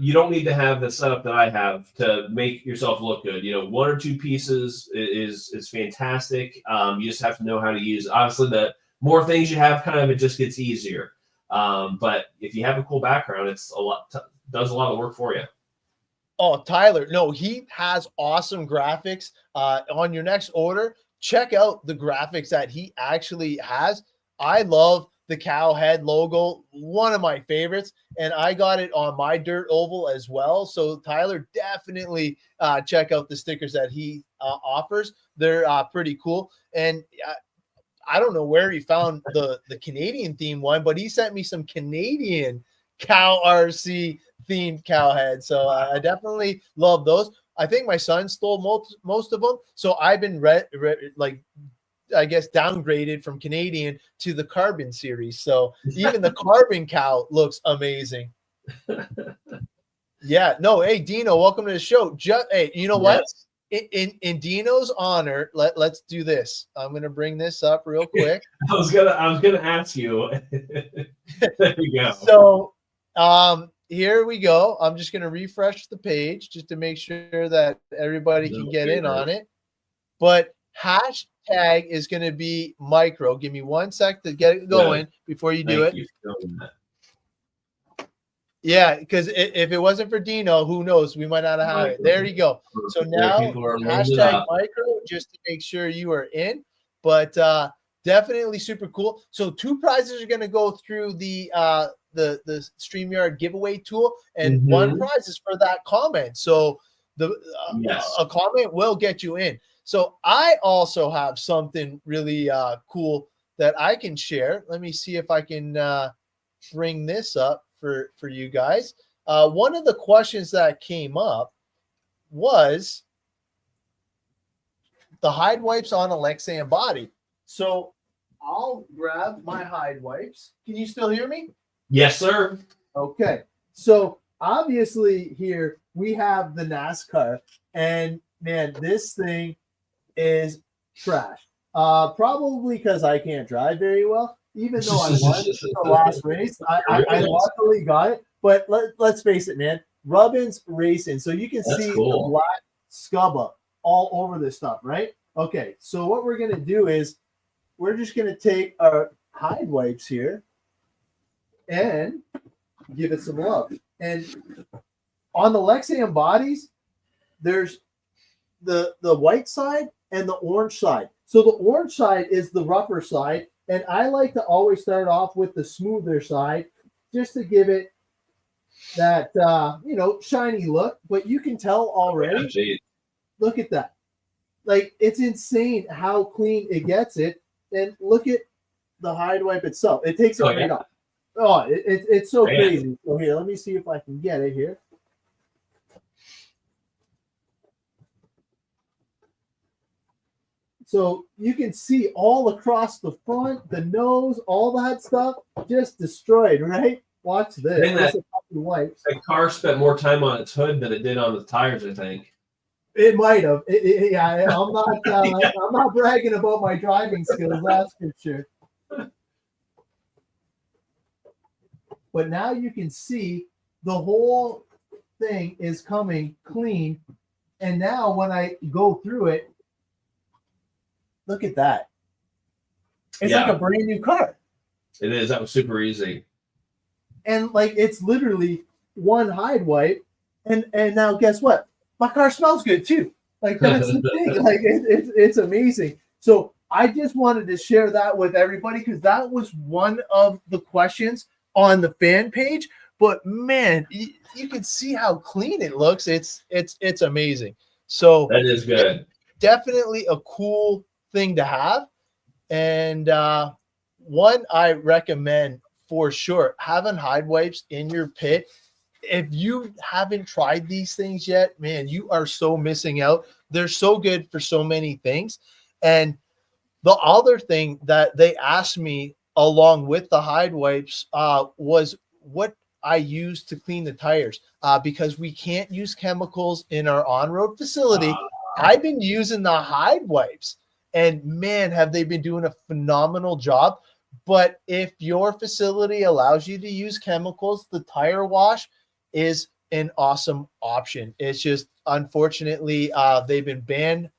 you don't need to have the setup that I have to make yourself look good. One or two pieces is fantastic. You just have to know how to use it. Obviously, the more things you have, it just gets easier. But if you have a cool background, it's does a lot of work for you. Oh, Tyler, no, he has awesome graphics. On your next order, check out the graphics that he actually has. I love the cow head logo, one of my favorites, and I got it on my dirt oval as well. So Tyler, definitely check out the stickers that he offers. They're pretty cool. And I don't know where he found the Canadian theme one, but he sent me some Canadian CowRC themed cow heads. So I definitely love those. I think my son stole most of them. So I've been I guess downgraded from Canadian to the carbon series. So even the carbon cow looks amazing. Yeah. No. Hey, Dino, welcome to the show. Hey, you know what? In Dino's honor, let's do this. I'm gonna bring this up real quick. I was gonna ask you. There you go. So here we go. I'm just gonna refresh the page just to make sure that everybody can get in on it. But hashtag is gonna be micro. Give me 1 sec to get it going before you do it. Yeah, because if it wasn't for Dino, who knows? We might not have it. There you go. So now hashtag micro just to make sure you are in. But definitely super cool. So 2 prizes are going to go through the StreamYard giveaway tool, and 1 prize is for that comment. So a comment will get you in. So I also have something really cool that I can share. Let me see if I can bring this up for you guys. One of the questions that came up was the hide wipes on Alexei and body. So I'll grab my hide wipes. Can you still hear me? Yes, sir. Okay. So obviously here we have the NASCAR, and man, this thing is trash. Probably because I can't drive very well. Even though I won the last race, I luckily got it. But let's face it, man. Rubbin's racing, so you can see the black scubba all over this stuff, right? Okay, so what we're gonna do is we're just gonna take our hide wipes here and give it some love. And on the Lexan bodies, there's the white side and the orange side. So the orange side is the rougher side, and I like to always start off with the smoother side just to give it that shiny look. But you can tell already. Yeah, look at that. Like, it's insane how clean it gets it. And look at the hide wipe itself. It takes it right off. Oh, it's so crazy. So here, let me see if I can get it here. So you can see all across the front, the nose, all that stuff just destroyed, right? Watch this. That car spent more time on its hood than it did on the tires, I think. It might have. Yeah, I'm not bragging about my driving skills, that's for sure. But now you can see the whole thing is coming clean. And now when I go through it, look at that. It's like a brand new car. It is. That was super easy. And like, it's literally one hide wipe. And now guess what? My car smells good too. Like, that's the thing. Like, it's amazing. So I just wanted to share that with everybody because that was one of the questions on the fan page. But man, you can see how clean it looks. It's amazing. So that is good. Definitely a cool thing to have. And one I recommend for sure, having hide wipes in your pit. If you haven't tried these things yet, man, you are so missing out. They're so good for so many things. And the other thing that they asked me along with the hide wipes was what I use to clean the tires because we can't use chemicals in our on-road facility. I've been using the hide wipes, and man, have they been doing a phenomenal job. But if your facility allows you to use chemicals, the tire wash is an awesome option. It's just, unfortunately, they've been banned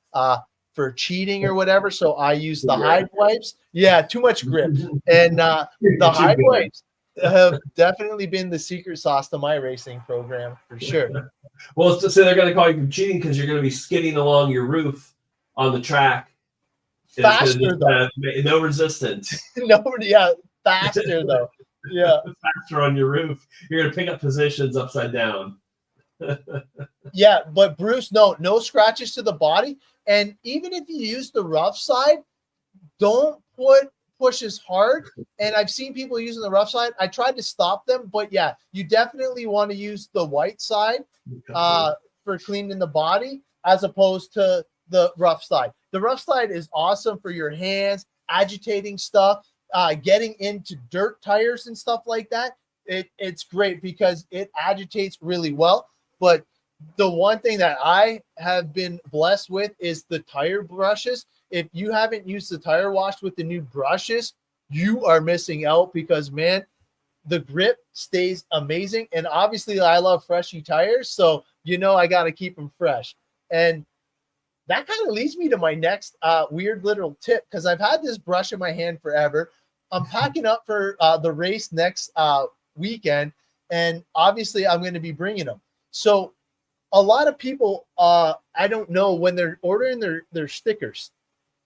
for cheating or whatever. So I use the hide wipes. Yeah, too much grip. And the hide wipes have definitely been the secret sauce to my racing program for sure. Well, it's to say they're going to call you cheating because you're going to be skidding along your roof on the track. Faster though. No resistance. Faster though. Yeah. Faster on your roof. You're going to pick up positions upside down. Yeah, but Bruce, no scratches to the body. And even if you use the rough side, don't push as hard. And I've seen people using the rough side. I tried to stop them, but yeah, you definitely want to use the white side for cleaning the body as opposed to the rough side. The rough side is awesome for your hands, agitating stuff, getting into dirt tires and stuff like that. It's great because it agitates really well. But the one thing that I have been blessed with is the tire brushes. If you haven't used the tire wash with the new brushes, you are missing out because, man, the grip stays amazing. And obviously, I love freshy tires, so I got to keep them fresh. And that kind of leads me to my next weird little tip because I've had this brush in my hand forever. I'm packing up for the race next weekend, and obviously, I'm going to be bringing them. So a lot of people, I don't know, when they're ordering their stickers,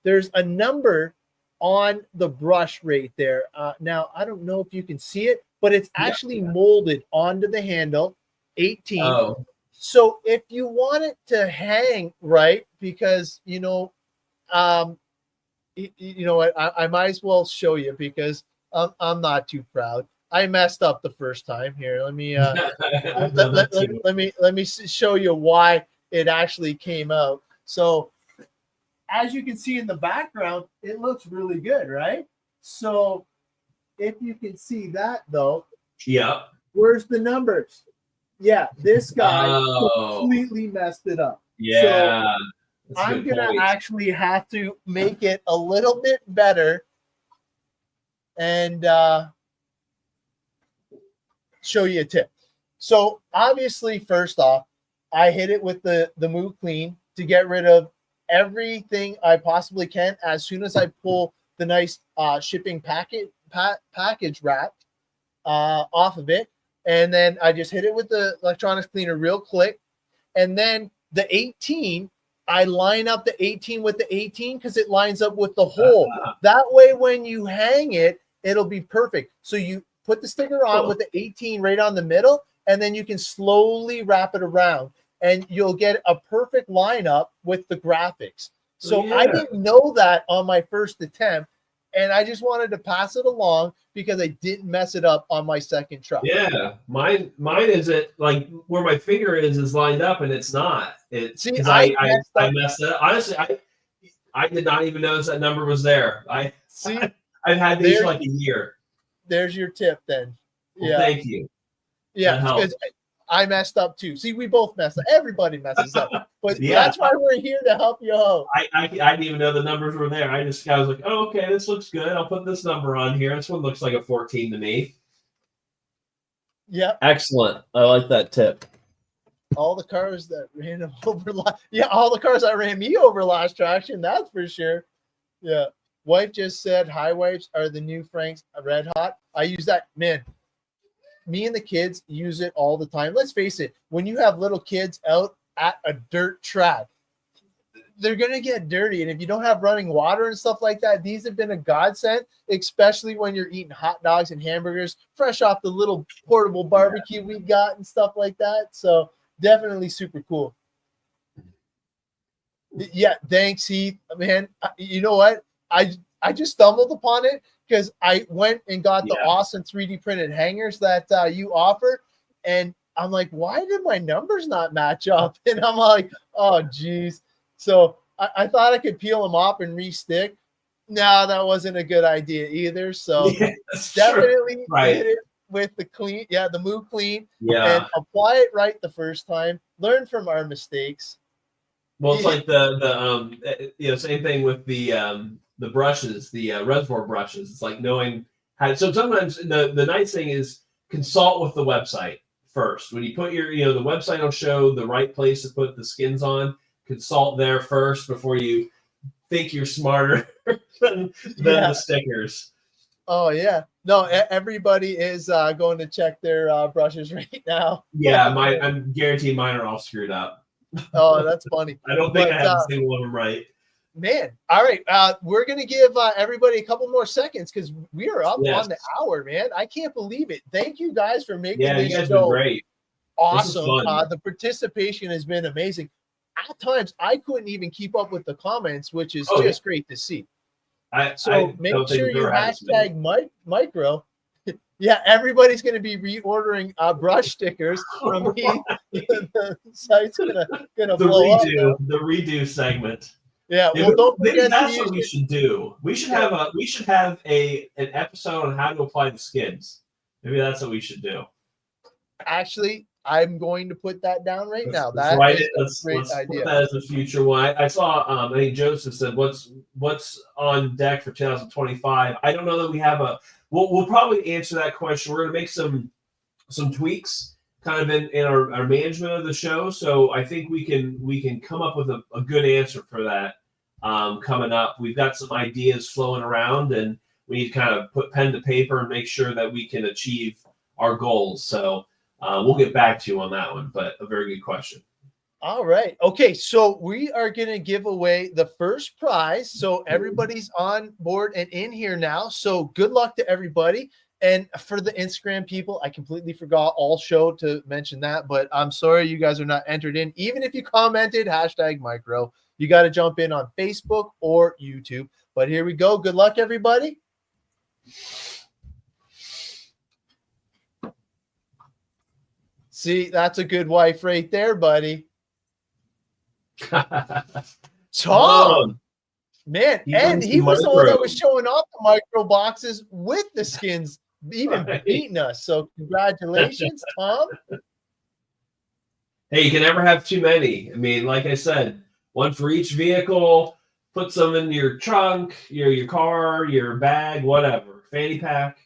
there's a number on the brush right there. Now, I don't know if you can see it, but it's actually molded onto the handle, 18. Oh. So if you want it to hang right, because, I might as well show you because I'm not too proud. I messed up the first time. Here, let me let me show you why it actually came out. So as you can see in the background, it looks really good, right? So if you can see that though, where's the numbers? Yeah, this guy completely messed it up. Yeah. So I'm gonna actually have to make it a little bit better and show you a tip. So obviously, first off, I hit it with the Move Clean to get rid of everything I possibly can as soon as I pull the nice shipping package wrap off of it. And then I just hit it with the electronics cleaner real quick. And then the 18, I line up the 18 with the 18 because it lines up with the hole. That way, when you hang it, it'll be perfect. So you put the sticker on with the 18 right on the middle, and then you can slowly wrap it around. And you'll get a perfect lineup with the graphics. So I didn't know that on my first attempt, and I just wanted to pass it along because I didn't mess it up on my second try. Yeah, mine is it like where my finger is lined up, and it's not. It's because I messed it up. Honestly, I did not even notice that number was there. I've had these for like a year. There's your tip then. Well, thank you. Yeah, because I messed up too. See, we both messed up. Everybody messes up. But that's why we're here to help you out. I didn't even know the numbers were there. I was like, oh, okay, this looks good. I'll put this number on here. This one looks like a 14 to me. Yeah. Excellent. I like that tip. All the cars that ran over all the cars that ran me over last traction, that's for sure. Yeah. Wife just said high wipes are the new Frank's Red Hot. I use that, man. Me and the kids use it all the time. Let's face it, when you have little kids out at a dirt track, they're going to get dirty. And if you don't have running water and stuff like that, these have been a godsend, especially when you're eating hot dogs and hamburgers fresh off the little portable barbecue we got and stuff like that. So definitely super cool. Yeah, thanks, Heath. Man, you know what? I just stumbled upon it because I went and got the awesome 3D printed hangers that you offer. And I'm like, why did my numbers not match up? And I'm like, oh, geez. So I thought I could peel them off and re-stick. No, that wasn't a good idea either. So definitely hit it with the clean. Yeah, the Move Clean. Yeah. And apply it right the first time. Learn from our mistakes. Well, it's like the same thing with the brushes, the reservoir brushes. It's like knowing how. So sometimes the nice thing is consult with the website first. When you put your, the website will show the right place to put the skins on. Consult there first before you think you're smarter than the stickers. Oh yeah, no, everybody is going to check their brushes right now. Yeah, I'm guaranteed mine are all screwed up. Oh, that's funny. I don't think I have a single one of them right. Man, all right. We're going to give everybody a couple more seconds because we are up on the hour, man. I can't believe it. Thank you guys for making this show great. Awesome. The participation has been amazing. At times, I couldn't even keep up with the comments, which is just great to see. Make sure you hashtag micro. Yeah, everybody's going to be reordering brush stickers from me. The site's gonna blow up. The redo segment. Yeah, well, don't forget that's what we should do. We should have an episode on how to apply the skins. Maybe that's what we should do. Actually, I'm going to put that down right now. Let's put that as a future one. I saw. I think Joseph said, "What's on deck for 2025?" I don't know that we have a. We'll probably answer that question. We're going to make some tweaks, kind of in our management of the show. So I think we can come up with a good answer for that coming up. We've got some ideas flowing around, and we need to kind of put pen to paper and make sure that we can achieve our goals. So. We'll get back to you on that one, but a very good question. All right. Okay. So we are going to give away the first prize. So everybody's on board and in here now. So good luck to everybody. And for the Instagram people, I completely forgot all show to mention that, but I'm sorry you guys are not entered in. Even if you commented hashtag micro, you got to jump in on Facebook or YouTube. But here we go. Good luck, everybody. See, that's a good wife right there, buddy. Tom, man, and he was the one that was showing off the micro boxes with the skins, even beating us. So congratulations, Tom. Hey, you can never have too many. I mean, like I said, one for each vehicle. Put some in your trunk, your car, your bag, whatever. Fanny pack.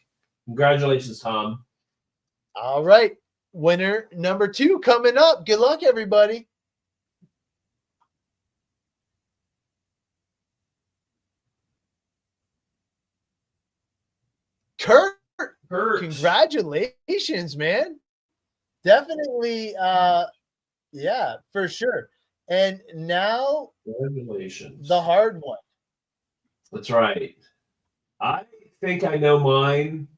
Congratulations, Tom. All right. Winner number 2 coming up. Good luck, everybody. Kurt. Congratulations, man. Definitely. Yeah, for sure. And now Congratulations. the hard one. That's right. I think I know mine.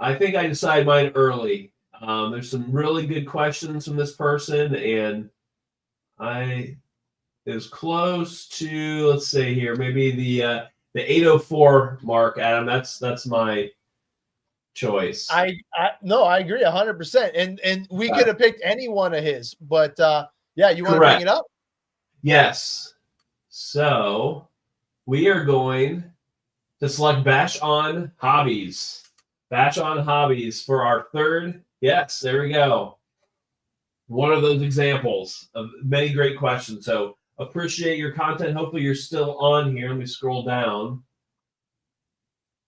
I think I decided mine early. There's some really good questions from this person, and it was close to, let's say here, maybe the 804 mark, Adam. That's my choice. I agree 100%. And we could have picked any one of his, but yeah, you want to bring it up? Yes. So we are going to select Bash on Hobbies. Bash on Hobbies for our third. Yes, there we go. One of those examples of many great questions. So appreciate your content. Hopefully you're still on here. Let me scroll down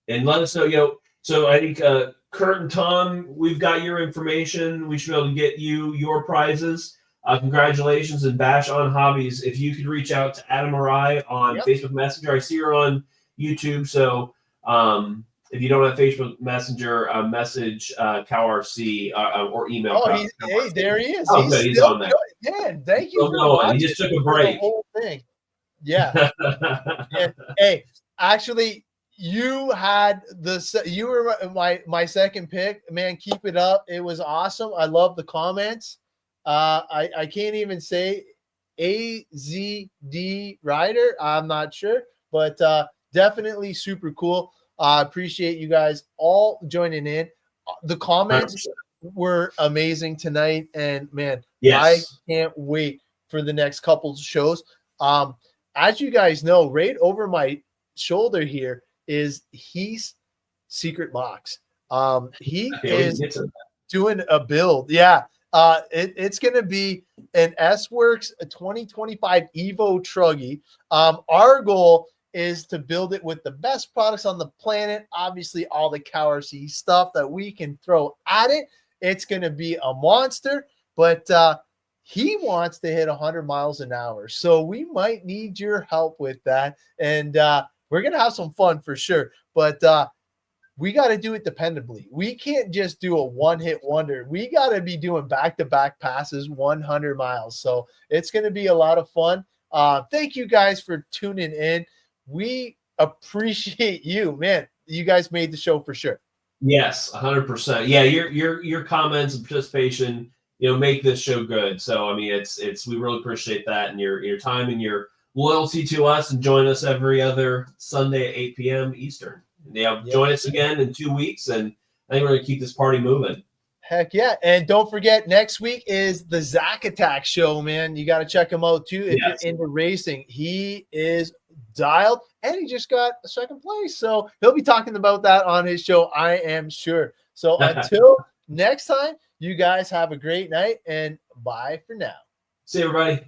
and let us know. So I think Kurt and Tom, we've got your information. We should be able to get you your prizes. Congratulations, and Bash on Hobbies. If you could reach out to Adam or I on Facebook Messenger. I see you're on YouTube. So if you don't have Facebook Messenger, message CowRC or email. Oh, hey, there he is. Oh, he's on there. Yeah, thank you. He just took a break. The whole thing. Yeah. Hey, actually, you were my second pick. Man, keep it up. It was awesome. I love the comments. I can't even say AZD Rider. I'm not sure, but definitely super cool. I appreciate you guys all joining in. The comments 100%. Were amazing tonight, and man, I can't wait for the next couple shows. As you guys know, right over my shoulder here is Heath's secret box. He is doing a build. Yeah. It's going to be an S-Works 2025 Evo Truggy. Our goal is to build it with the best products on the planet. Obviously, all the CowRC stuff that we can throw at it. It's going to be a monster, but he wants to hit 100 miles an hour. So we might need your help with that. And we're going to have some fun for sure. But we got to do it dependably. We can't just do a one-hit wonder. We got to be doing back-to-back passes 100 miles. So it's going to be a lot of fun. Thank you guys for tuning in. We appreciate you, man. You guys made the show for sure. Yes, 100%. Yeah, your comments and participation, make this show good. So I mean, it's we really appreciate that, and your time and your loyalty to us, and join us every other Sunday at 8 p.m. Eastern. Join us again in 2 weeks, and I think we're gonna keep this party moving. Heck yeah. And don't forget, next week is the Zach Attack show, man. You got to check him out too if you're into racing. He is dialed, and he just got a second place. So he'll be talking about that on his show, I am sure. So until next time, you guys have a great night, and bye for now. See you, everybody.